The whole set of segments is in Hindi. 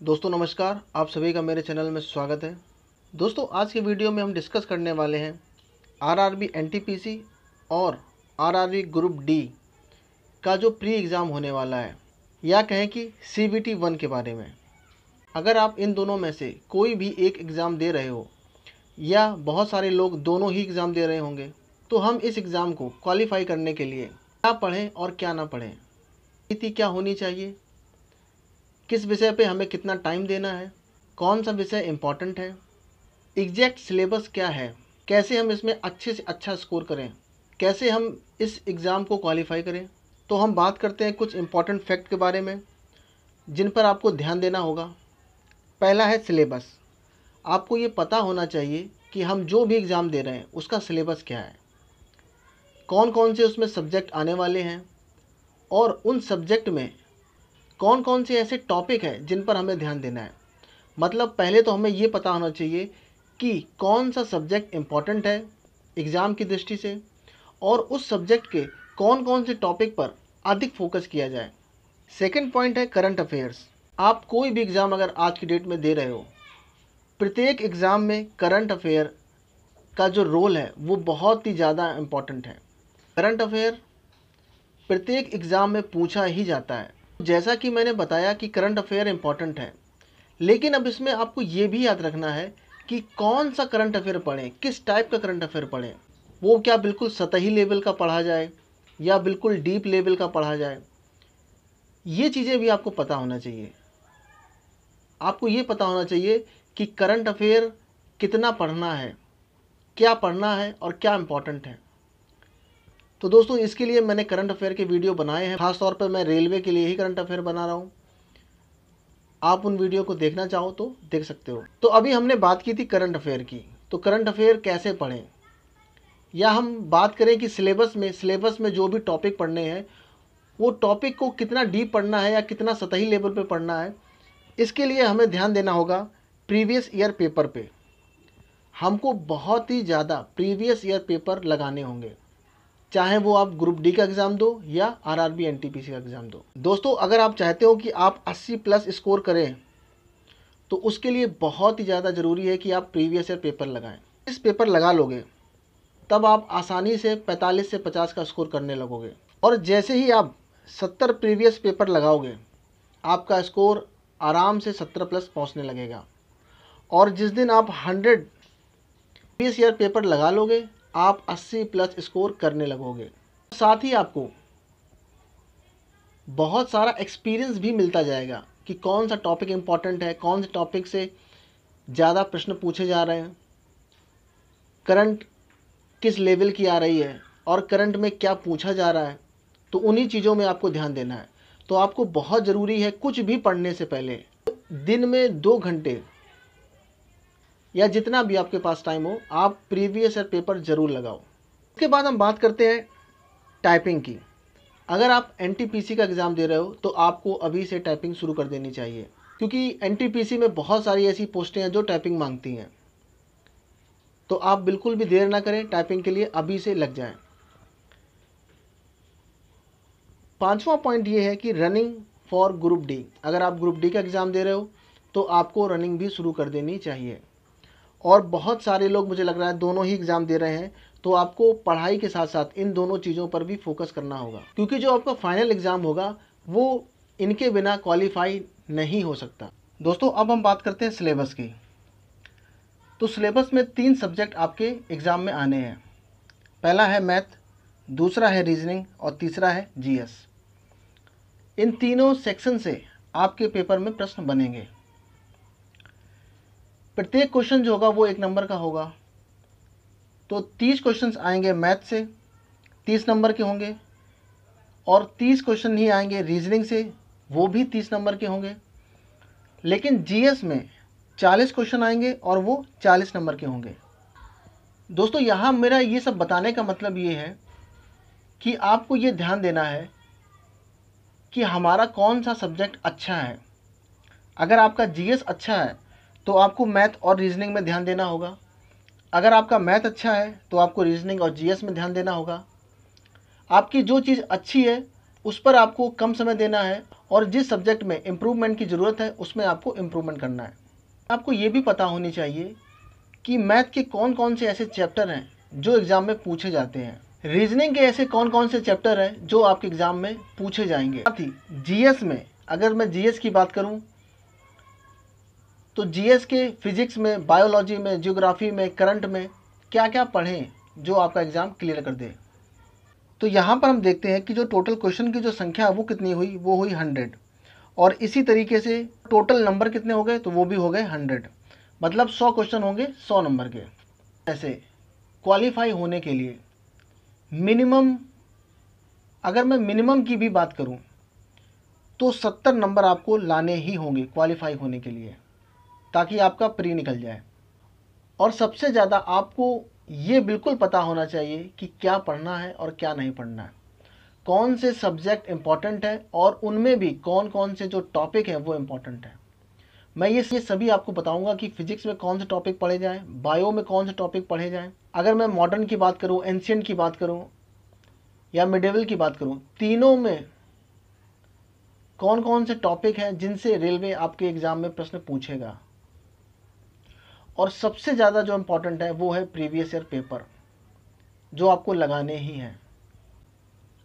दोस्तों नमस्कार, आप सभी का मेरे चैनल में स्वागत है। दोस्तों आज के वीडियो में हम डिस्कस करने वाले हैं आरआरबी एनटीपीसी और आरआरबी ग्रुप डी का जो प्री एग्ज़ाम होने वाला है, या कहें कि सीबीटी 1 के बारे में। अगर आप इन दोनों में से कोई भी एक एग्ज़ाम दे रहे हो या बहुत सारे लोग दोनों ही एग्ज़ाम दे रहे होंगे, तो हम इस एग्ज़ाम को क्वालिफाई करने के लिए क्या पढ़ें और क्या ना पढ़ें, नीति क्या होनी चाहिए, किस विषय पे हमें कितना टाइम देना है, कौन सा विषय इम्पॉर्टेंट है, एग्जैक्ट सिलेबस क्या है, कैसे हम इसमें अच्छे से अच्छा स्कोर करें, कैसे हम इस एग्ज़ाम को क्वालिफाई करें। तो हम बात करते हैं कुछ इम्पॉर्टेंट फैक्ट के बारे में जिन पर आपको ध्यान देना होगा। पहला है सिलेबस। आपको ये पता होना चाहिए कि हम जो भी एग्ज़ाम दे रहे हैं उसका सिलेबस क्या है, कौन कौन से उसमें सब्जेक्ट आने वाले हैं और उन सब्जेक्ट में कौन कौन से ऐसे टॉपिक हैं जिन पर हमें ध्यान देना है। मतलब पहले तो हमें ये पता होना चाहिए कि कौन सा सब्जेक्ट इम्पॉर्टेंट है एग्ज़ाम की दृष्टि से और उस सब्जेक्ट के कौन कौन से टॉपिक पर अधिक फोकस किया जाए। सेकंड पॉइंट है करंट अफेयर्स। आप कोई भी एग्ज़ाम अगर आज की डेट में दे रहे हो, प्रत्येक एग्ज़ाम में करंट अफेयर का जो रोल है वो बहुत ही ज़्यादा इम्पॉर्टेंट है। करंट अफेयर प्रत्येक एग्ज़ाम में पूछा ही जाता है। जैसा कि मैंने बताया कि करंट अफेयर इम्पॉर्टेंट है, लेकिन अब इसमें आपको ये भी याद रखना है कि कौन सा करंट अफेयर पढ़ें, किस टाइप का करंट अफेयर पढ़ें। वो क्या बिल्कुल सतही लेवल का पढ़ा जाए या बिल्कुल डीप लेवल का पढ़ा जाए, ये चीज़ें भी आपको पता होना चाहिए। आपको ये पता होना चाहिए कि करंट अफेयर कितना पढ़ना है, क्या पढ़ना है और क्या इम्पोर्टेंट है। तो दोस्तों इसके लिए मैंने करंट अफेयर के वीडियो बनाए हैं। ख़ास तौर पर मैं रेलवे के लिए ही करंट अफेयर बना रहा हूँ। आप उन वीडियो को देखना चाहो तो देख सकते हो। तो अभी हमने बात की थी करंट अफेयर की, तो करंट अफेयर कैसे पढ़ें, या हम बात करें कि सिलेबस में जो भी टॉपिक पढ़ने हैं वो टॉपिक को कितना डीप पढ़ना है या कितना सतही लेवल पे पढ़ना है। इसके लिए हमें ध्यान देना होगा प्रीवियस ईयर पेपर पे। हमको बहुत ही ज़्यादा प्रीवियस ईयर पेपर लगाने होंगे, चाहे वो आप ग्रुप डी का एग्ज़ाम दो या आरआरबी एनटीपीसी का एग्ज़ाम दो। दोस्तों अगर आप चाहते हो कि आप 80 प्लस स्कोर करें तो उसके लिए बहुत ही ज़्यादा ज़रूरी है कि आप प्रीवियस ईयर पेपर लगाएं। इस पेपर लगा लोगे तब आप आसानी से 45 से 50 का स्कोर करने लगोगे, और जैसे ही आप 70 प्रीवियस पेपर लगाओगे आपका स्कोर आराम से 70 प्लस पहुंचने लगेगा। और जिस दिन आप 100 प्रीवियस ईयर पेपर लगा लोगे आप 80 प्लस स्कोर करने लगोगे। साथ ही आपको बहुत सारा एक्सपीरियंस भी मिलता जाएगा कि कौन सा टॉपिक इम्पॉर्टेंट है, कौन से टॉपिक से ज़्यादा प्रश्न पूछे जा रहे हैं, करंट किस लेवल की आ रही है और करंट में क्या पूछा जा रहा है। तो उन्हीं चीज़ों में आपको ध्यान देना है। तो आपको बहुत ज़रूरी है कुछ भी पढ़ने से पहले दिन में 2 घंटे या जितना भी आपके पास टाइम हो आप प्रीवियस ईयर पेपर ज़रूर लगाओ। उसके बाद हम बात करते हैं टाइपिंग की। अगर आप एनटीपीसी का एग्ज़ाम दे रहे हो तो आपको अभी से टाइपिंग शुरू कर देनी चाहिए, क्योंकि एनटीपीसी में बहुत सारी ऐसी पोस्टें हैं जो टाइपिंग मांगती हैं। तो आप बिल्कुल भी देर ना करें, टाइपिंग के लिए अभी से लग जाएं। 5वां पॉइंट ये है कि रनिंग फॉर ग्रुप डी। अगर आप ग्रुप डी का एग्ज़ाम दे रहे हो तो आपको रनिंग भी शुरू कर देनी चाहिए। और बहुत सारे लोग मुझे लग रहा है दोनों ही एग्ज़ाम दे रहे हैं, तो आपको पढ़ाई के साथ साथ इन दोनों चीज़ों पर भी फोकस करना होगा, क्योंकि जो आपका फाइनल एग्ज़ाम होगा वो इनके बिना क्वालिफाई नहीं हो सकता। दोस्तों अब हम बात करते हैं सिलेबस की। तो सिलेबस में 3 सब्जेक्ट आपके एग्ज़ाम में आने हैं। पहला है मैथ, दूसरा है रीजनिंग और तीसरा है जीएस। इन तीनों सेक्शन से आपके पेपर में प्रश्न बनेंगे। प्रत्येक क्वेश्चन जो होगा वो 1 नंबर का होगा। तो 30 क्वेश्चंस आएंगे मैथ से, 30 नंबर के होंगे, और 30 क्वेश्चन ही आएंगे रीजनिंग से, वो भी 30 नंबर के होंगे। लेकिन जीएस में 40 क्वेश्चन आएंगे और वो 40 नंबर के होंगे। दोस्तों यहाँ मेरा ये सब बताने का मतलब ये है कि आपको ये ध्यान देना है कि हमारा कौन सा सब्जेक्ट अच्छा है। अगर आपका जीएस अच्छा है तो आपको मैथ और रीजनिंग में ध्यान देना होगा। अगर आपका मैथ अच्छा है तो आपको रीजनिंग और जीएस में ध्यान देना होगा। आपकी जो चीज़ अच्छी है उस पर आपको कम समय देना है और जिस सब्जेक्ट में इम्प्रूवमेंट की ज़रूरत है उसमें आपको इम्प्रूवमेंट करना है। आपको ये भी पता होनी चाहिए कि मैथ के कौन कौन से ऐसे चैप्टर हैं जो एग्ज़ाम में पूछे जाते हैं, रीजनिंग के ऐसे कौन कौन से चैप्टर हैं जो आपके एग्ज़ाम में पूछे जाएंगे। साथ ही जीएस में, अगर मैं जीएस की बात करूं तो जीएस के फिजिक्स में, बायोलॉजी में, ज्योग्राफी में, करंट में क्या क्या पढ़ें जो आपका एग्ज़ाम क्लियर कर दे। तो यहाँ पर हम देखते हैं कि जो टोटल क्वेश्चन की जो संख्या वो कितनी हुई, वो हुई 100। और इसी तरीके से टोटल नंबर कितने हो गए, तो वो भी हो गए 100। मतलब 100 क्वेश्चन होंगे 100 नंबर के। ऐसे क्वालिफाई होने के लिए मिनिमम, अगर मैं मिनिमम की भी बात करूं तो 70 नंबर आपको लाने ही होंगे क्वालिफाई होने के लिए, ताकि आपका प्री निकल जाए। और सबसे ज़्यादा आपको ये बिल्कुल पता होना चाहिए कि क्या पढ़ना है और क्या नहीं पढ़ना है, कौन से सब्जेक्ट इम्पॉर्टेंट है और उनमें भी कौन कौन से जो टॉपिक हैं वो इम्पॉर्टेंट है। मैं ये सभी आपको बताऊंगा कि फिजिक्स में कौन से टॉपिक पढ़े जाएं, बायो में कौन से टॉपिक पढ़े जाएं। अगर मैं मॉडर्न की बात करूं, एंशिएंट की बात करूं या मिडिवल की बात करूं, तीनों में कौन कौन से टॉपिक हैं जिनसे रेलवे आपके एग्ज़ाम में प्रश्न पूछेगा। और सबसे ज़्यादा जो इम्पोर्टेंट है वो है प्रीवियस ईयर पेपर, जो आपको लगाने ही हैं।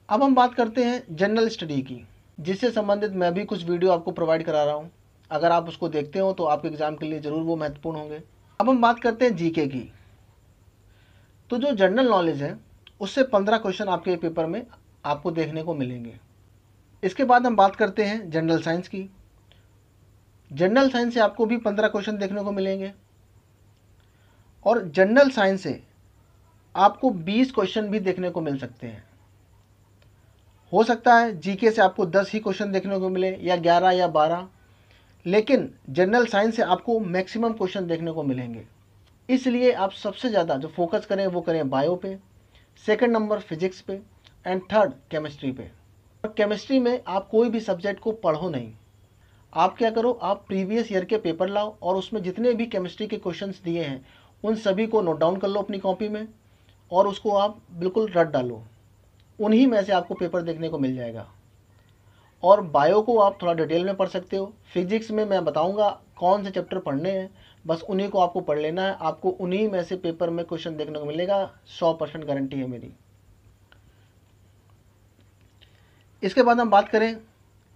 अब हम बात करते हैं जनरल स्टडी की, जिससे संबंधित मैं भी कुछ वीडियो आपको प्रोवाइड करा रहा हूँ। अगर आप उसको देखते हो तो आपके एग्ज़ाम के लिए ज़रूर वो महत्वपूर्ण होंगे। अब हम बात करते हैं जीके की। तो जो जनरल नॉलेज है उससे 15 क्वेश्चन आपके पेपर में आपको देखने को मिलेंगे। इसके बाद हम बात करते हैं जनरल साइंस की। जनरल साइंस से आपको भी 15 क्वेश्चन देखने को मिलेंगे और जनरल साइंस से आपको 20 क्वेश्चन भी देखने को मिल सकते हैं। हो सकता है जीके से आपको 10 ही क्वेश्चन देखने को मिले या 11 या 12, लेकिन जनरल साइंस से आपको मैक्सिमम क्वेश्चन देखने को मिलेंगे। इसलिए आप सबसे ज़्यादा जो फोकस करें वो करें बायो पे, सेकंड नंबर फिजिक्स पे एंड थर्ड केमिस्ट्री पे। और केमिस्ट्री में आप कोई भी सब्जेक्ट को पढ़ो नहीं, आप क्या करो, आप प्रीवियस ईयर के पेपर लाओ और उसमें जितने भी केमिस्ट्री के क्वेश्चंस दिए हैं उन सभी को नोट डाउन कर लो अपनी कॉपी में और उसको आप बिल्कुल रट डालो। उन्हीं में से आपको पेपर देखने को मिल जाएगा। और बायो को आप थोड़ा डिटेल में पढ़ सकते हो। फिजिक्स में मैं बताऊंगा कौन से चैप्टर पढ़ने हैं, बस उन्हीं को आपको पढ़ लेना है। आपको उन्हीं में से पेपर में क्वेश्चन देखने को मिलेगा, 100% गारंटी है मेरी। इसके बाद हम बात करें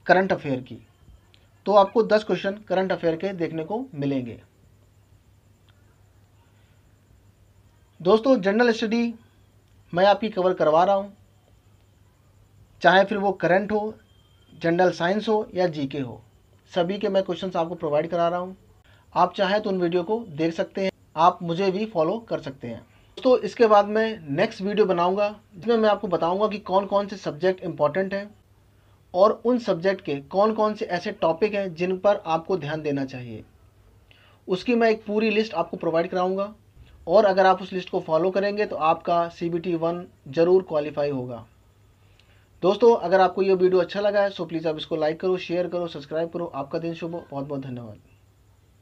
करंट अफेयर की, तो आपको 10 क्वेश्चन करंट अफेयर के देखने को मिलेंगे। दोस्तों जनरल स्टडी मैं आपकी कवर करवा रहा हूँ, चाहे फिर वो करंट हो, जनरल साइंस हो या जीके हो, सभी के मैं क्वेश्चंस आपको प्रोवाइड करा रहा हूँ। आप चाहें तो उन वीडियो को देख सकते हैं, आप मुझे भी फॉलो कर सकते हैं। दोस्तों इसके बाद मैं नेक्स्ट वीडियो बनाऊंगा जिसमें मैं आपको बताऊंगा कि कौन कौन से सब्जेक्ट इंपॉर्टेंट हैं और उन सब्जेक्ट के कौन कौन से ऐसे टॉपिक हैं जिन पर आपको ध्यान देना चाहिए। उसकी मैं एक पूरी लिस्ट आपको प्रोवाइड कराऊंगा और अगर आप उस लिस्ट को फॉलो करेंगे तो आपका CBT 1 ज़रूर क्वालिफाई होगा। दोस्तों अगर आपको ये वीडियो अच्छा लगा है सो प्लीज़ आप इसको लाइक करो, शेयर करो, सब्सक्राइब करो। आपका दिन शुभ हो। बहुत बहुत धन्यवाद।